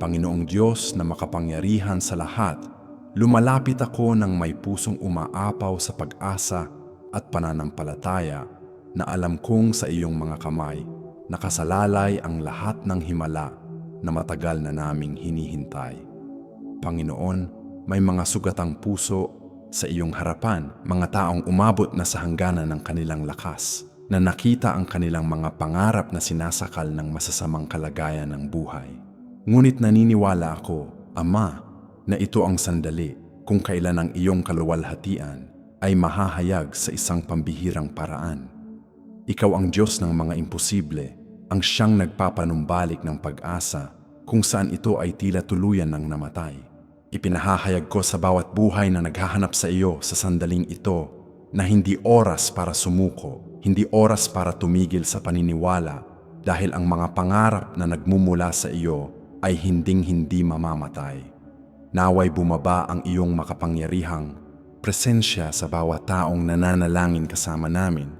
Panginoong Diyos na makapangyarihan sa lahat, lumalapit ako ng may pusong umaapaw sa pag-asa at pananampalataya na alam kong sa iyong mga kamay nakasalalay ang lahat ng himala na matagal na naming hinihintay. Panginoon, may mga sugatang puso sa iyong harapan, mga taong umabot na sa hangganan ng kanilang lakas, na nakita ang kanilang mga pangarap na sinasakal ng masasamang kalagayan ng buhay. Ngunit naniniwala ako, Ama, na ito ang sandali kung kailan ang iyong kaluwalhatian ay mahahayag sa isang pambihirang paraan. Ikaw ang Diyos ng mga imposible, ang siyang nagpapanumbalik ng pag-asa kung saan ito ay tila tuluyan ng namatay. Ipinahahayag ko sa bawat buhay na naghahanap sa iyo sa sandaling ito na hindi oras para sumuko, hindi oras para tumigil sa paniniwala dahil ang mga pangarap na nagmumula sa iyo ay hinding-hindi mamamatay. Naway bumaba ang iyong makapangyarihang presensya sa bawat taong nananalangin kasama namin.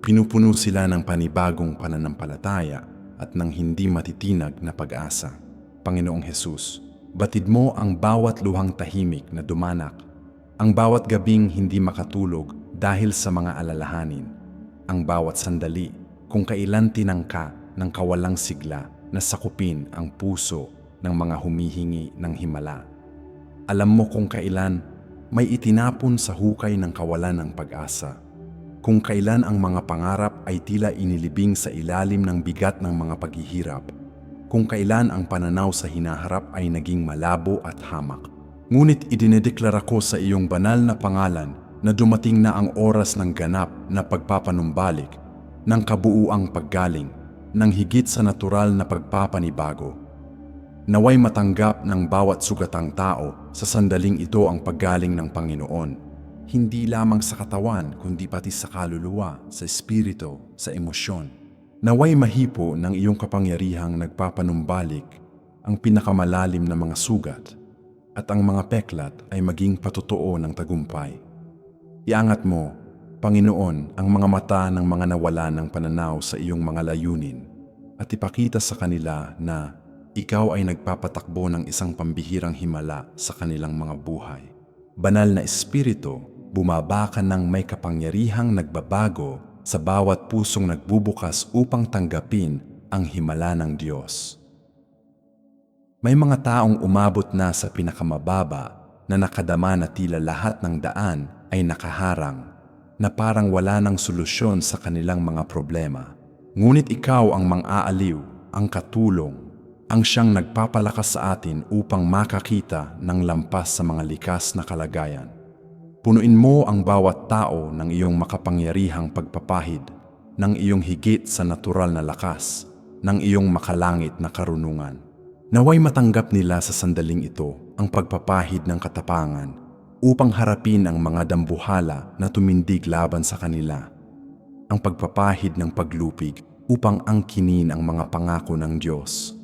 Pinupuno sila ng panibagong pananampalataya at ng hindi matitinag na pag-asa. Panginoong Hesus, batid mo ang bawat luhang tahimik na dumanak, ang bawat gabing hindi makatulog dahil sa mga alalahanin, ang bawat sandali kung kailan tinangka ng kawalang sigla na sakupin ang puso ng mga humihingi ng himala. Alam mo kung kailan may itinapon sa hukay ng kawalan ng pag-asa, kung kailan ang mga pangarap ay tila inilibing sa ilalim ng bigat ng mga paghihirap, kung kailan ang pananaw sa hinaharap ay naging malabo at hamak. Ngunit idinedeklara ko sa iyong banal na pangalan na dumating na ang oras ng ganap na pagpapanumbalik, ng kabuuang paggaling, ng higit sa natural na pagpapanibago. Naway matanggap ng bawat sugatang tao sa sandaling ito ang paggaling ng Panginoon, hindi lamang sa katawan kundi pati sa kaluluwa, sa espiritu, sa emosyon. Naway mahipo ng iyong kapangyarihang nagpapanumbalik ang pinakamalalim na mga sugat at ang mga peklat ay maging patotoo ng tagumpay. Iangat mo, Panginoon, ang mga mata ng mga nawalan ng pananaw sa iyong mga layunin at ipakita sa kanila na ikaw ay nagpapatakbo ng isang pambihirang himala sa kanilang mga buhay. Banal na Espiritu, bumaba ka ng may kapangyarihang nagbabago sa bawat pusong nagbubukas upang tanggapin ang himala ng Diyos. May mga taong umabot na sa pinakamababa na nakadama na tila lahat ng daan ay nakaharang, na parang wala ng solusyon sa kanilang mga problema. Ngunit ikaw ang mang-aaliw, ang katulong, ang siyang nagpapalakas sa atin upang makakita ng lampas sa mga likas na kalagayan. Punuin mo ang bawat tao ng iyong makapangyarihang pagpapahid, ng iyong higit sa natural na lakas, ng iyong makalangit na karunungan. Naway matanggap nila sa sandaling ito ang pagpapahid ng katapangan upang harapin ang mga dambuhala na tumindig laban sa kanila. Ang pagpapahid ng paglupig upang angkinin ang mga pangako ng Diyos.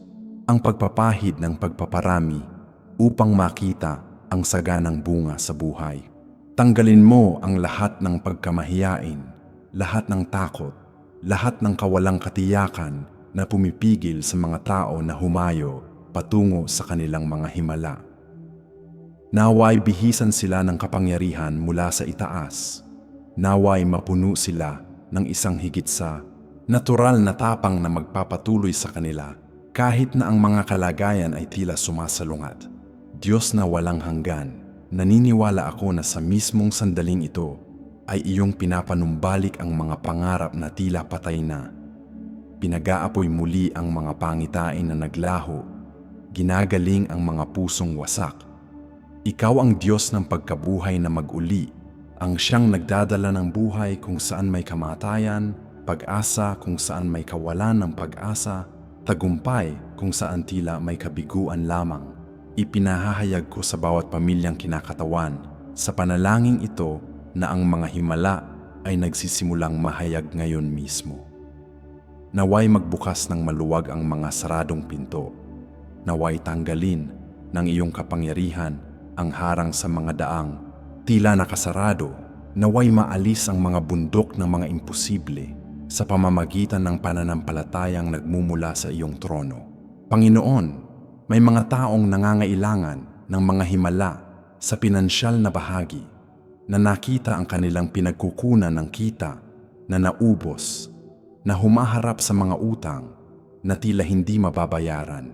Ang pagpapahid ng pagpaparami upang makita ang saganang bunga sa buhay. Tanggalin mo ang lahat ng pagkamahiyain, lahat ng takot, lahat ng kawalang katiyakan na pumipigil sa mga tao na humayo patungo sa kanilang mga himala. Naway bihisan sila ng kapangyarihan mula sa itaas. Naway mapuno sila ng isang higit sa natural na tapang na magpapatuloy sa kanila kahit na ang mga kalagayan ay tila sumasalungat. Diyos na walang hanggan, naniniwala ako na sa mismong sandaling ito ay iyong pinapanumbalik ang mga pangarap na tila patay na. Pinag-aapoy muli ang mga pangitain na naglaho, ginagaling ang mga pusong wasak. Ikaw ang Diyos ng pagkabuhay na mag-uli, ang siyang nagdadala ng buhay kung saan may kamatayan, pag-asa kung saan may kawalan ng pag-asa, tagumpay kung saan tila may kabiguan lamang. Ipinahahayag ko sa bawat pamilyang kinakatawan sa panalangin ito na ang mga himala ay nagsisimulang mahayag ngayon mismo. Naway magbukas ng maluwag ang mga saradong pinto. Naway tanggalin ng iyong kapangyarihan ang harang sa mga daang tila nakasarado. Naway maalis ang mga bundok ng mga imposible sa pamamagitan ng pananampalatayang nagmumula sa iyong trono. Panginoon, May mga taong nangangailangan ng mga himala sa pinansyal na bahagi, na nakita ang kanilang pinagkukunan ng kita na naubos, na humaharap sa mga utang na tila hindi mababayaran.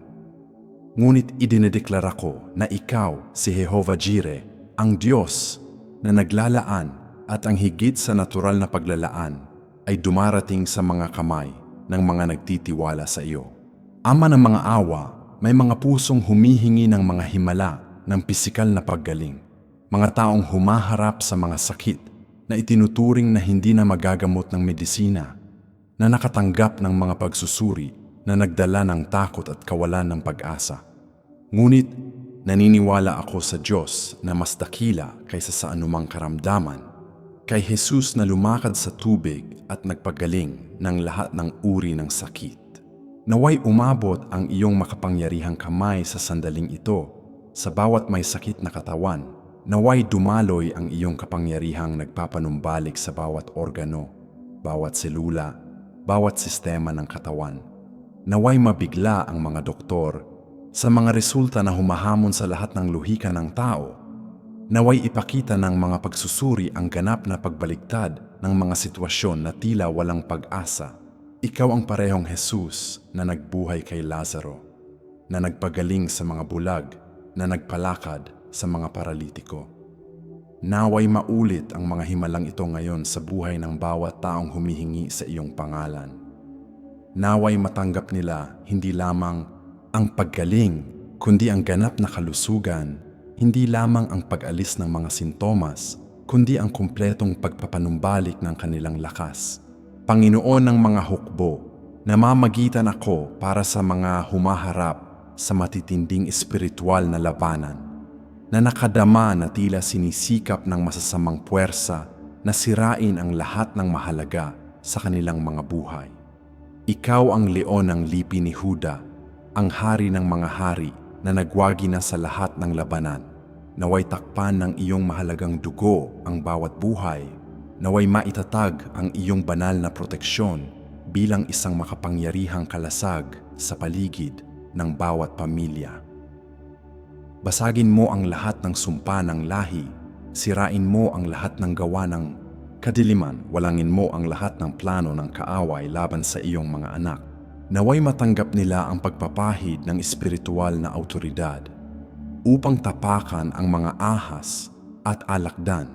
Ngunit idinedeklara ko na ikaw, si Jehovah Jireh, ang Diyos na naglalaan, at ang higit sa natural na paglalaan ay dumarating sa mga kamay ng mga nagtitiwala sa iyo. Ama ng mga awa, may mga pusong humihingi ng mga himala ng pisikal na paggaling. Mga taong humaharap sa mga sakit na itinuturing na hindi na magagamot ng medisina, na nakatanggap ng mga pagsusuri na nagdala ng takot at kawalan ng pag-asa. Ngunit naniniwala ako sa Diyos na mas dakila kaysa sa anumang karamdaman, kay Jesus na lumakad sa tubig at nagpagaling ng lahat ng uri ng sakit. Naway umabot ang iyong makapangyarihang kamay sa sandaling ito sa bawat may sakit na katawan. Naway dumaloy ang iyong kapangyarihang nagpapanumbalik sa bawat organo, bawat selula, bawat sistema ng katawan. Naway mabigla ang mga doktor sa mga resulta na humahamon sa lahat ng luhika ng tao. Naway ipakita ng mga pagsusuri ang ganap na pagbaligtad ng mga sitwasyon na tila walang pag-asa. Ikaw ang parehong Jesus na nagbuhay kay Lazaro, na nagpagaling sa mga bulag, na nagpalakad sa mga paralitiko. Naway maulit ang mga himalang ito ngayon sa buhay ng bawat taong humihingi sa iyong pangalan. Naway matanggap nila hindi lamang ang paggaling, kundi ang ganap na kalusugan, hindi lamang ang pag-alis ng mga sintomas, kundi ang kumpletong pagpapanumbalik ng kanilang lakas. Panginoon ng mga hukbo, namamagitan ako para sa mga humaharap sa matitinding espiritual na labanan, na nakadama na tila sinisikap ng masasamang puwersa na sirain ang lahat ng mahalaga sa kanilang mga buhay. Ikaw ang leon ng lipi ni Huda, ang hari ng mga hari na nagwagi na sa lahat ng labanan. Naway takpan ng iyong mahalagang dugo ang bawat buhay. Naway maitatag ang iyong banal na proteksyon bilang isang makapangyarihang kalasag sa paligid ng bawat pamilya. Basagin mo ang lahat ng sumpa ng lahi, sirain mo ang lahat ng gawa ng kadiliman, walangin mo ang lahat ng plano ng kaaway laban sa iyong mga anak. Naway matanggap nila ang pagpapahid ng espiritual na awtoridad upang tapakan ang mga ahas at alakdan,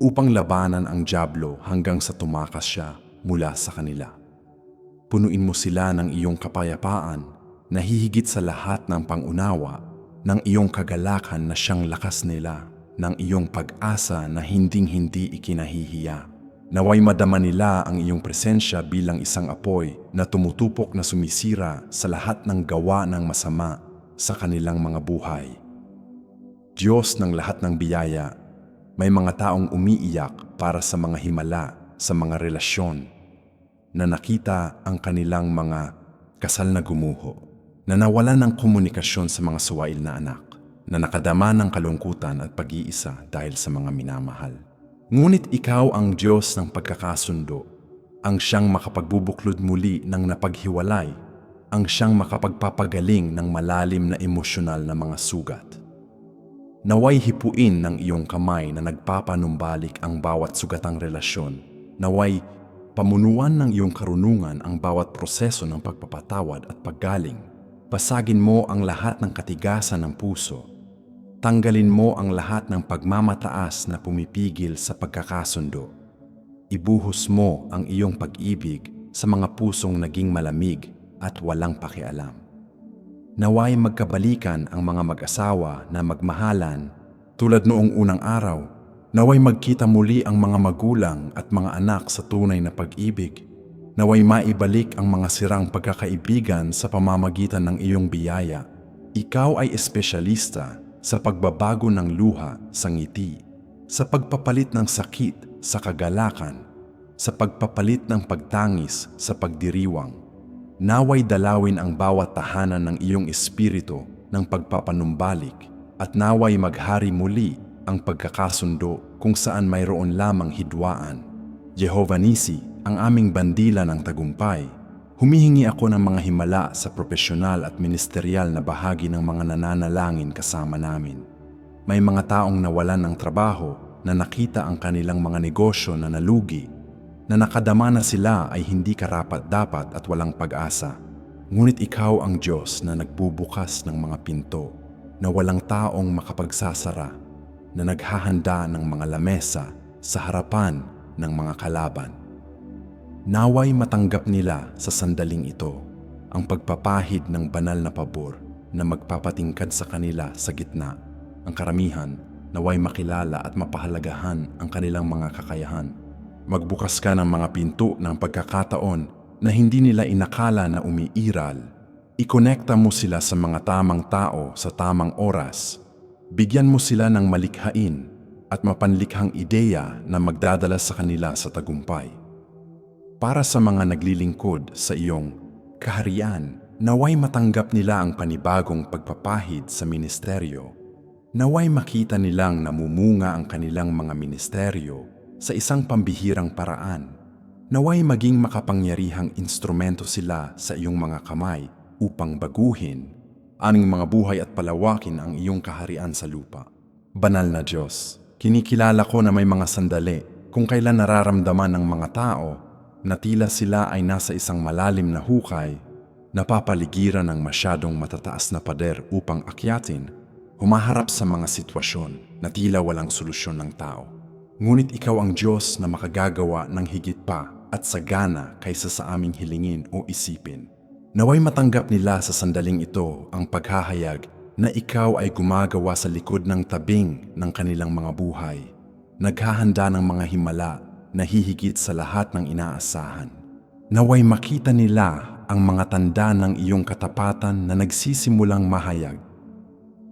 upang labanan ang dyablo hanggang sa tumakas siya mula sa kanila. Punuin mo sila ng iyong kapayapaan na hihigit sa lahat ng pangunawa, ng iyong kagalakan na siyang lakas nila, ng iyong pag-asa na hinding-hindi ikinahihiya. Naway madama nila ang iyong presensya bilang isang apoy na tumutupok na sumisira sa lahat ng gawa ng masama sa kanilang mga buhay. Diyos ng lahat ng biyaya, may mga taong umiiyak para sa mga himala, sa mga relasyon, na nakita ang kanilang mga kasal na gumuho, na nawalan ng komunikasyon sa mga suwail na anak, na nakadama ng kalungkutan at pag-iisa dahil sa mga minamahal. Ngunit ikaw ang Diyos ng pagkakasundo, ang siyang makapagbubuklod muli ng napaghiwalay, ang siyang makapagpapagaling ng malalim na emosyonal na mga sugat. Naway hipuin ng iyong kamay na nagpapanumbalik ang bawat sugatang relasyon. Naway pamunuan ng iyong karunungan ang bawat proseso ng pagpapatawad at paggaling. Basagin mo ang lahat ng katigasan ng puso. Tanggalin mo ang lahat ng pagmamataas na pumipigil sa pagkakasundo. Ibuhos mo ang iyong pag-ibig sa mga pusong naging malamig at walang pakialam. Naway magkabalikan ang mga mag-asawa na magmahalan tulad noong unang araw. Naway magkita muli ang mga magulang at mga anak sa tunay na pag-ibig. Naway maibalik ang mga sirang pagkakaibigan sa pamamagitan ng iyong biyaya. Ikaw ay espesyalista sa pagbabago ng luha sa ngiti, sa pagpapalit ng sakit sa kagalakan, sa pagpapalit ng pagtangis sa pagdiriwang. Naway dalawin ang bawat tahanan ng iyong espiritu ng pagpapanumbalik, at naway maghari muli ang pagkakasundo kung saan mayroon lamang hidwaan. Jehovah Nisi, ang aming bandila ng tagumpay, Humihingi ako ng mga himala sa propesyonal at ministeryal na bahagi ng mga nananalangin kasama namin. May mga taong nawalan ng trabaho na nakita ang kanilang mga negosyo na nalugi, na nakadama na sila ay hindi karapat-dapat at walang pag-asa. Ngunit ikaw ang Diyos na nagbubukas ng mga pinto, na walang taong makapagsasara, na naghahanda ng mga lamesa sa harapan ng mga kalaban. Naway matanggap nila sa sandaling ito ang pagpapahid ng banal na pabor na magpapatingkad sa kanila sa gitna. Ang karamihan naway makilala at mapahalagahan ang kanilang mga kakayahan. Magbukas ka ng mga pinto ng pagkakataon na hindi nila inakala na umiiral. Ikonekta mo sila sa mga tamang tao sa tamang oras. Bigyan mo sila ng malikhain at mapanlikhang ideya na magdadala sa kanila sa tagumpay. Para sa mga naglilingkod sa iyong kaharian, naway matanggap nila ang panibagong pagpapahid sa ministeryo. Naway makita nilang namumunga ang kanilang mga ministeryo sa isang pambihirang paraan. Naway maging makapangyarihang instrumento sila sa iyong mga kamay upang baguhin aning mga buhay at palawakin ang iyong kaharian sa lupa. Banal na Diyos, kinikilala ko na may mga sandali kung kailan nararamdaman ng mga tao na tila sila ay nasa isang malalim na hukay, napapaligiran ng masyadong matataas na pader upang akyatin, humaharap sa mga sitwasyon na tila walang solusyon ng tao. Ngunit ikaw ang Diyos na makagagawa ng higit pa at sagana kaysa sa aming hilingin o isipin. Naway matanggap nila sa sandaling ito ang paghahayag na ikaw ay gumagawa sa likod ng tabing ng kanilang mga buhay, naghahanda ng mga himala na hihigit sa lahat ng inaasahan. Naway makita nila ang mga tanda ng iyong katapatan na nagsisimulang mahayag.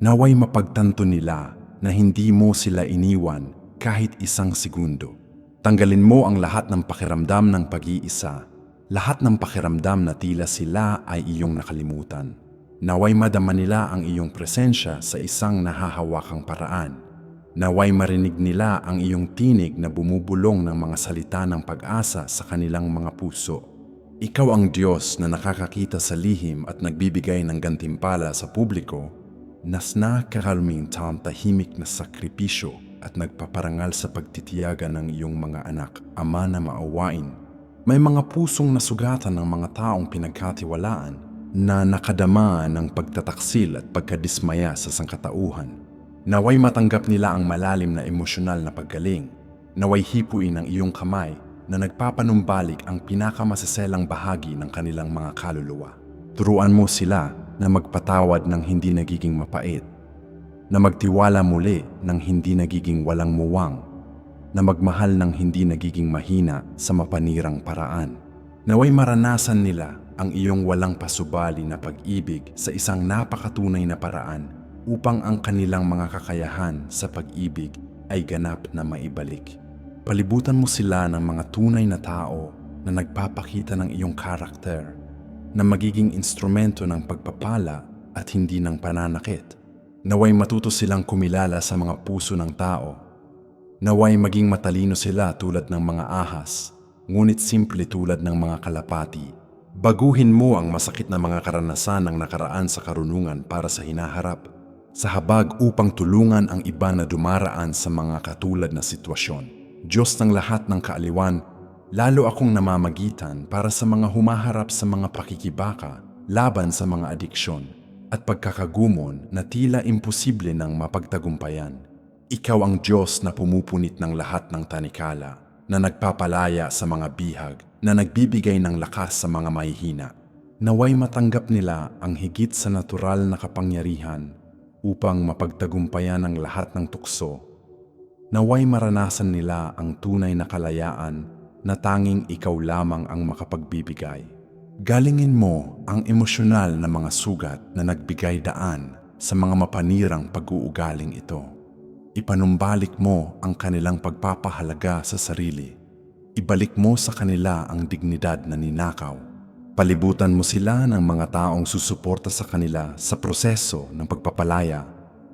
Naway mapagtanto nila na hindi mo sila iniwan kahit isang segundo. Tanggalin mo ang lahat ng pakiramdam ng pag-iisa, lahat ng pakiramdam na tila sila ay iyong nakalimutan. Naway madama nila ang iyong presensya sa isang nahahawakang paraan. Naway marinig nila ang iyong tinig na bumubulong ng mga salita ng pag-asa sa kanilang mga puso. Ikaw ang Diyos na nakakakita sa lihim at nagbibigay ng gantimpala sa publiko, nas nakakaluming taong tahimik na sakripisyo at nagpaparangal sa pagtitiyaga ng iyong mga anak, Ama na maawain. May mga pusong nasugatan ng mga taong pinagkatiwalaan na nakadama ng pagtataksil at pagkadismaya sa sangkatauhan. Naway matanggap nila ang malalim na emosyonal na paggaling. Naway hipuin ang iyong kamay na nagpapanumbalik ang pinakamasaselang bahagi ng kanilang mga kaluluwa. Turuan mo sila na magpatawad ng hindi nagiging mapait, na magtiwala muli ng hindi nagiging walang muwang, na magmahal ng hindi nagiging mahina sa mapanirang paraan. Naway maranasan nila ang iyong walang pasubali na pag-ibig sa isang napakatunay na paraan upang ang kanilang mga kakayahan sa pag-ibig ay ganap na maibalik. Palibutan mo sila ng mga tunay na tao na nagpapakita ng iyong karakter, na magiging instrumento ng pagpapala at hindi ng pananakit. Naway matuto silang kumilala sa mga puso ng tao. Naway maging matalino sila tulad ng mga ahas, ngunit simple tulad ng mga kalapati. Baguhin mo ang masakit na mga karanasan ng nakaraan sa karunungan para sa hinaharap, sa habag upang tulungan ang iba na dumaraan sa mga katulad na sitwasyon. Diyos ng lahat ng kaaliwan, lalo akong namamagitan para sa mga humaharap sa mga pakikibaka laban sa mga adiksyon at pagkakagumon na tila imposible ng mapagtagumpayan. Ikaw ang Diyos na pumupunit ng lahat ng tanikala, na nagpapalaya sa mga bihag, na nagbibigay ng lakas sa mga mahihina. Naway matanggap nila ang higit sa natural na kapangyarihan upang mapagtagumpayan ang lahat ng tukso. Naway maranasan nila ang tunay na kalayaan na tanging ikaw lamang ang makapagbibigay. Galingin mo ang emosyonal na mga sugat na nagbigay daan sa mga mapanirang pag-uugaling ito. Ipanumbalik mo ang kanilang pagpapahalaga sa sarili. Ibalik mo sa kanila ang dignidad na ninakaw. Palibutan mo sila ng mga taong susuporta sa kanila sa proseso ng pagpapalaya,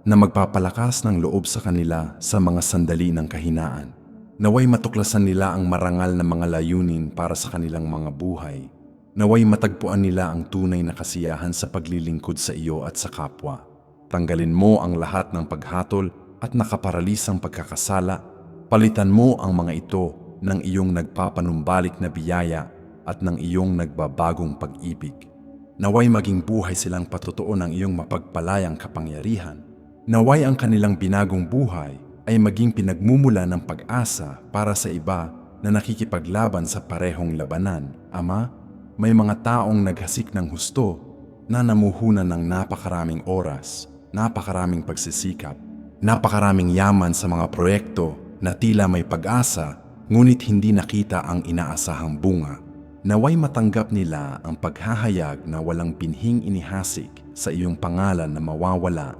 na magpapalakas ng loob sa kanila sa mga sandali ng kahinaan. Naway matuklasan nila ang marangal na mga layunin para sa kanilang mga buhay. Naway matagpuan nila ang tunay na kasiyahan sa paglilingkod sa iyo at sa kapwa. Tanggalin mo ang lahat ng paghatol at nakaparalisang pagkakasala. Palitan mo ang mga ito ng iyong nagpapanumbalik na biyaya at ng iyong nagbabagong pag-ibig. Naway maging buhay silang patotoo ng iyong mapagpalayang kapangyarihan. Naway ang kanilang binagong buhay ay maging pinagmumula ng pag-asa para sa iba na nakikipaglaban sa parehong labanan. Ama, may mga taong naghasik ng husto na namuhunan ng napakaraming oras, napakaraming pagsisikap, napakaraming yaman sa mga proyekto na tila may pag-asa ngunit hindi nakita ang inaasahang bunga. Naway matanggap nila ang paghahayag na walang binhing inihasik sa iyong pangalan na mawawala,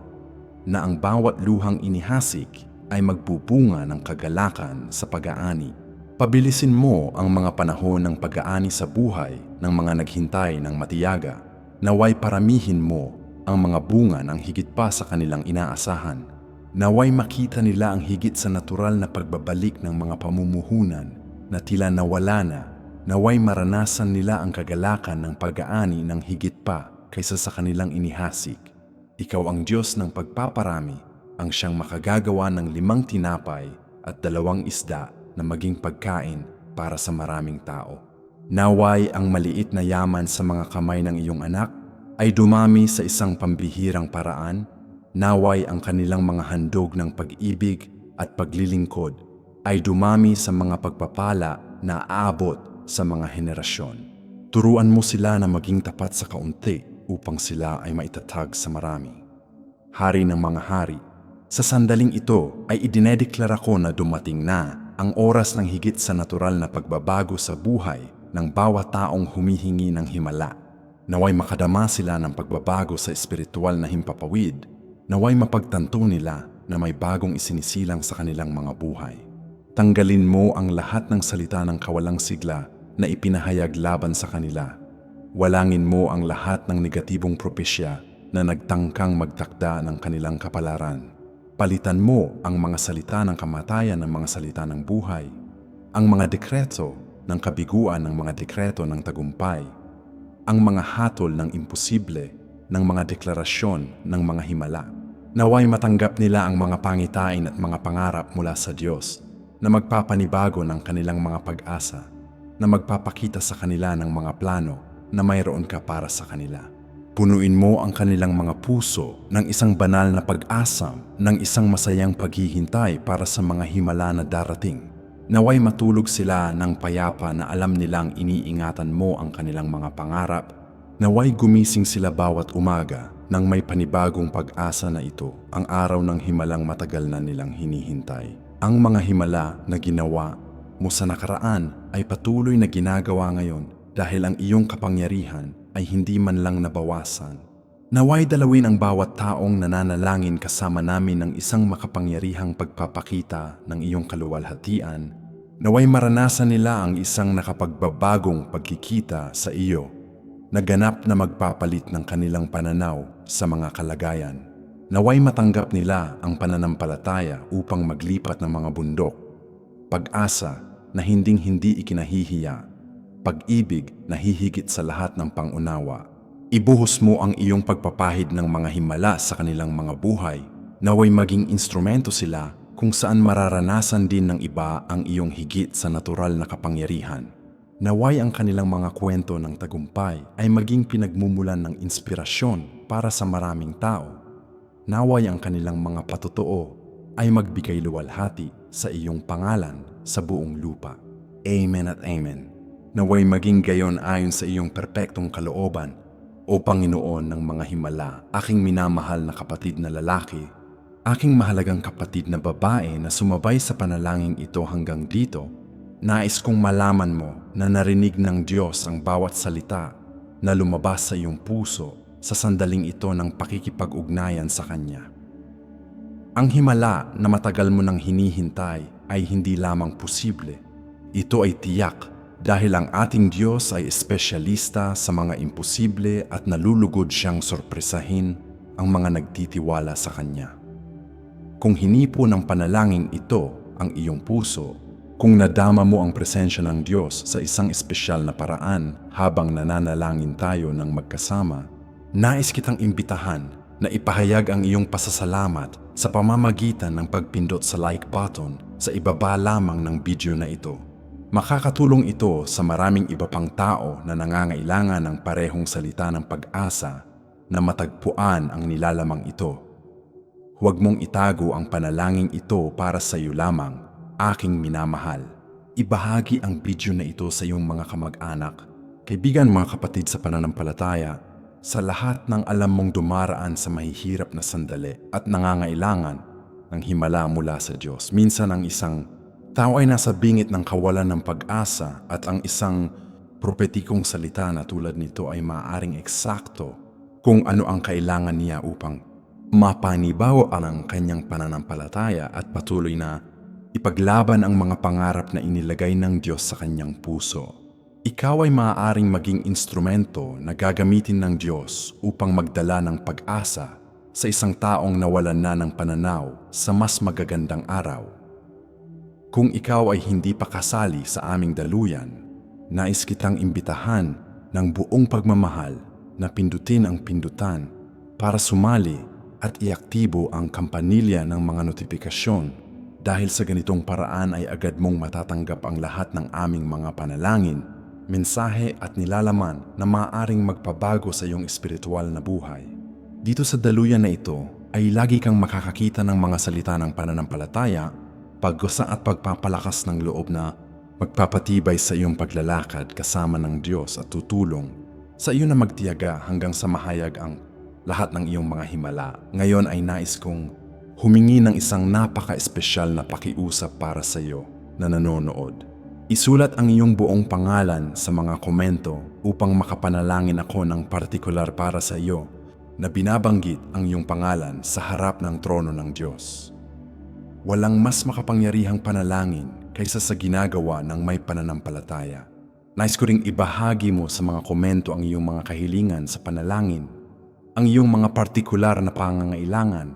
na ang bawat luhang inihasik ay magbubunga ng kagalakan sa pag-aani. Pabilisin mo ang mga panahon ng pag-aani sa buhay ng mga naghintay ng matiyaga. Naway paramihin mo ang mga bunga ng higit pa sa kanilang inaasahan. Naway makita nila ang higit sa natural na pagbabalik ng mga pamumuhunan na tila nawala na. Naway maranasan nila ang kagalakan ng pag-aani ng higit pa kaysa sa kanilang inihasik. Ikaw ang Diyos ng pagpaparami, ang siyang makagagawa ng 5 tinapay at 2 isda na maging pagkain para sa maraming tao. Naway ang maliit na yaman sa mga kamay ng iyong anak ay dumami sa isang pambihirang paraan. Naway ang kanilang mga handog ng pag-ibig at paglilingkod ay dumami sa mga pagpapala na aabot sa mga henerasyon. Turuan mo sila na maging tapat sa kaunti upang sila ay maitatag sa marami. Hari ng mga hari, sa sandaling ito ay idinedeklara ko na dumating na ang oras ng higit sa natural na pagbabago sa buhay ng bawat taong humihingi ng himala. Naway makadama sila ng pagbabago sa espiritual na himpapawid. Naway mapagtanto nila na may bagong isinisilang sa kanilang mga buhay. Tanggalin mo ang lahat ng salita ng kawalang sigla na ipinahayag laban sa kanila. Walangin mo ang lahat ng negatibong propesya na nagtangkang magtakda ng kanilang kapalaran. Palitan mo ang mga salita ng kamatayan ng mga salita ng buhay, ang mga dekreto ng kabiguan ng mga dekreto ng tagumpay, ang mga hatol ng imposible ng mga deklarasyon ng mga himala. Naway matanggap nila ang mga pangitain at mga pangarap mula sa Diyos na magpapanibago ng kanilang mga pag-asa, na magpapakita sa kanila ng mga plano na mayroon ka para sa kanila. Punuin mo ang kanilang mga puso ng isang banal na pag-asa, ng isang masayang paghihintay para sa mga himala na darating. Naway matulog sila ng payapa na alam nilang iniingatan mo ang kanilang mga pangarap. Naway gumising sila bawat umaga nang may panibagong pag-asa na ito, ang araw ng himalang matagal na nilang hinihintay. Ang mga himala na ginawa mo sa nakaraan ay patuloy na ginagawa ngayon dahil ang iyong kapangyarihan ay hindi man lang nabawasan. Naway dalawin ang bawat taong nananalangin kasama namin ng isang makapangyarihang pagpapakita ng iyong kaluwalhatian. Naway maranasan nila ang isang nakapagbabagong pagkikita sa iyo, na ganap na magpapalit ng kanilang pananaw sa mga kalagayan. Naway matanggap nila ang pananampalataya upang maglipat ng mga bundok, pag-asa na hinding-hindi ikinahihiya, pag-ibig na hihigit sa lahat ng pangunawa. Ibuhos mo ang iyong pagpapahid ng mga himala sa kanilang mga buhay, naway maging instrumento sila kung saan mararanasan din ng iba ang iyong higit sa natural na kapangyarihan. Naway ang kanilang mga kwento ng tagumpay ay maging pinagmumulan ng inspirasyon para sa maraming tao. Naway ang kanilang mga patotoo ay magbigay luwalhati sa iyong pangalan sa buong lupa. Amen at Amen. Naway maging gayon ayon sa iyong perpektong kalooban, O Panginoon ng mga himala, aking minamahal na kapatid na lalaki, aking mahalagang kapatid na babae na sumabay sa panalangin ito hanggang dito. Nais kong malaman mo na narinig ng Diyos ang bawat salita na lumabas sa iyong puso sa sandaling ito ng pakikipag-ugnayan sa Kanya. Ang himala na matagal mo nang hinihintay ay hindi lamang posible. Ito ay tiyak dahil ang ating Diyos ay espesyalista sa mga imposible at nalulugod siyang sorpresahin ang mga nagtitiwala sa Kanya. Kung hinipo ng panalangin ito ang iyong puso, Kung nadama mo ang presensya ng Diyos sa isang espesyal na paraan habang nananalangin tayo ng magkasama, nais kitang imbitahan na ipahayag ang iyong pasasalamat sa pamamagitan ng pagpindot sa like button sa ibaba lamang ng video na ito. Makakatulong ito sa maraming iba pang tao na nangangailangan ng parehong salita ng pag-asa na matagpuan ang nilalamang ito. Huwag mong itago ang panalangin ito para sa iyo lamang, aking minamahal. Ibahagi ang video na ito sa iyong mga kamag-anak, kaibigan, mga kapatid sa pananampalataya, sa lahat ng alam mong dumaraan sa mahihirap na sandali at nangangailangan ng himala mula sa Diyos. Minsan ang isang tao ay nasa bingit ng kawalan ng pag-asa at ang isang propetikong salita na tulad nito ay maaaring eksakto kung ano ang kailangan niya upang mapanibago ang kanyang pananampalataya at patuloy na ipaglaban ang mga pangarap na inilagay ng Diyos sa kanyang puso. Ikaw ay maaaring maging instrumento na gagamitin ng Diyos upang magdala ng pag-asa sa isang taong nawalan na ng pananaw sa mas magagandang araw. Kung ikaw ay hindi pa kasali sa aming daluyan, nais kitang imbitahan ng buong pagmamahal na pindutin ang pindutan para sumali at iaktibo ang kampanilya ng mga notifikasyon dahil sa ganitong paraan ay agad mong matatanggap ang lahat ng aming mga panalangin, mensahe at nilalaman na maaaring magpabago sa iyong espiritual na buhay. Dito sa daluyan na ito ay lagi kang makakakita ng mga salita ng pananampalataya, paggusa at pagpapalakas ng loob na magpapatibay sa iyong paglalakad kasama ng Diyos at tutulong sa iyo na magtiyaga hanggang sa mahayag ang lahat ng iyong mga himala. Ngayon ay nais kong humingi ng isang napaka-espesyal na pakiusap para sa iyo na nanonood. Isulat ang iyong buong pangalan sa mga komento upang makapanalangin ako ng partikular para sa iyo na binabanggit ang iyong pangalan sa harap ng trono ng Diyos. Walang mas makapangyarihang panalangin kaysa sa ginagawa ng may pananampalataya. Nais ko ring ibahagi mo sa mga komento ang iyong mga kahilingan sa panalangin, ang iyong mga partikular na pangangailangan,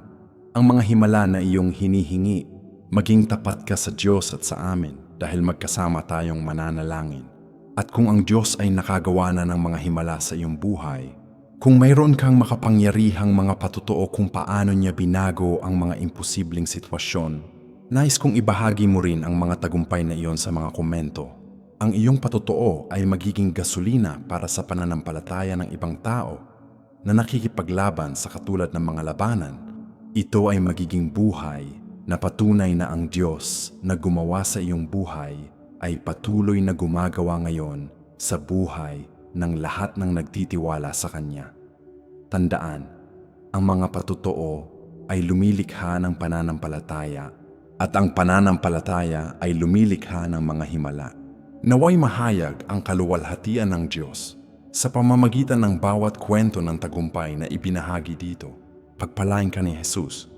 ang mga himala na iyong hinihingi. Maging tapat ka sa Diyos at sa amin dahil magkasama tayong mananalangin. At kung ang Diyos ay nakagawa na ng mga himala sa iyong buhay, kung mayroon kang makapangyarihang mga patotoo kung paano niya binago ang mga imposibleng sitwasyon, nais kong ibahagi mo rin ang mga tagumpay na iyon sa mga komento. Ang iyong patotoo ay magiging gasolina para sa pananampalataya ng ibang tao na nakikipaglaban sa katulad ng mga labanan. Ito ay magiging buhay na patunay na ang Diyos na gumawa sa iyong buhay ay patuloy na gumagawa ngayon sa buhay ng lahat ng nagtitiwala sa Kanya. Tandaan, ang mga patotoo ay lumilikha ng pananampalataya at ang pananampalataya ay lumilikha ng mga himala. Naway mahayag ang kaluwalhatian ng Diyos sa pamamagitan ng bawat kwento ng tagumpay na ibinahagi dito. Pagpalain ka ni Jesus.